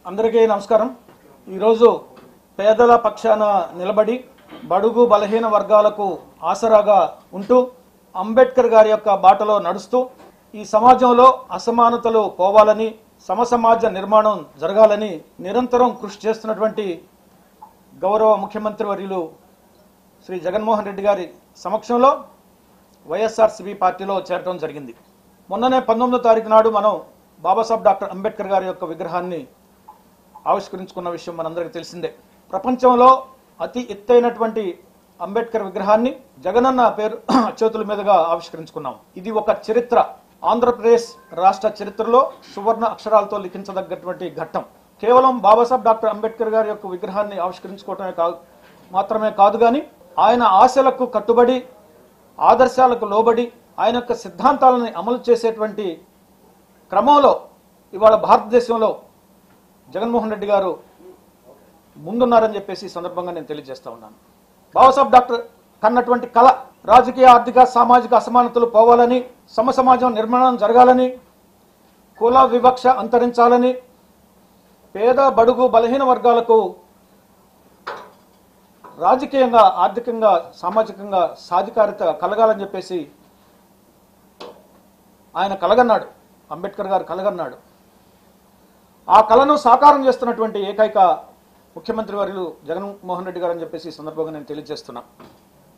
అందరికీ నమస్కారం. ఈరోజు పేదల పక్షాన నిలబడి బడుగు బలహీన వర్గాలకు ఆసరాగా ఉంటూ అంబేద్కర్ గారి యొక్క బాటలో నడుస్తూ ఈ సమాజంలో అసమానతలు పోవాలని సమసమాజ నిర్మాణం జరగాలని నిరంతరం కృషి చేస్తున్నటువంటి గౌరవ ముఖ్యమంత్రి వర్యులు శ్రీ జగన్మోహన్ రెడ్డి గారి సమక్షంలో వైఎస్ఆర్సీపీ పార్టీలో చేరడం జరిగింది. మొన్ననే 19వ తారీఖు నాడు మనం బాబాసాహెబ్ డాక్టర్ అంబేద్కర్ గారి యొక్క విగ్రహాన్ని ఆవిష్కరించుకున్న విషయం మనందరికీ తెలిసిందే. ప్రపంచంలో అతి ఎత్తైనటువంటి అంబేద్కర్ విగ్రహాన్ని జగనన్న పేరు చేతుల మీదుగా ఆవిష్కరించుకున్నాం. ఇది ఒక చరిత్ర, ఆంధ్రప్రదేశ్ రాష్ట్ర చరిత్రలో సువర్ణ అక్షరాలతో లిఖించదగ్గటువంటి ఘట్టం. కేవలం బాబాసాహెబ్ డాక్టర్ అంబేద్కర్ గారి యొక్క విగ్రహాన్ని ఆవిష్కరించుకోవటమే మాత్రమే కాదు కానీ ఆయన ఆశలకు కట్టుబడి ఆదర్శాలకు లోబడి ఆయన యొక్క సిద్ధాంతాలను అమలు చేసేటువంటి క్రమంలో ఇవాళ భారతదేశంలో జగన్మోహన్ రెడ్డి గారు ముందున్నారని చెప్పేసి సందర్భంగా నేను తెలియజేస్తా ఉన్నాను. బాబాసాహెబ్ డాక్టర్ కన్నటువంటి కళ రాజకీయ, ఆర్థిక, సామాజిక అసమానతలు పోవాలని, సమసమాజం నిర్మాణం జరగాలని, కుల వివక్ష అంతరించాలని, పేద బడుగు బలహీన వర్గాలకు రాజకీయంగా, ఆర్థికంగా, సామాజికంగా సాధికారిత కలగాలని చెప్పేసి ఆయన కలగన్నాడు. అంబేద్కర్ గారు కలగన్నాడు. ఆ కళను సాకారం చేస్తున్నటువంటి ఏకైక ముఖ్యమంత్రి వర్యులు జగన్మోహన్ రెడ్డి గారు అని చెప్పేసి ఈ సందర్భంగా నేను తెలియజేస్తున్నా.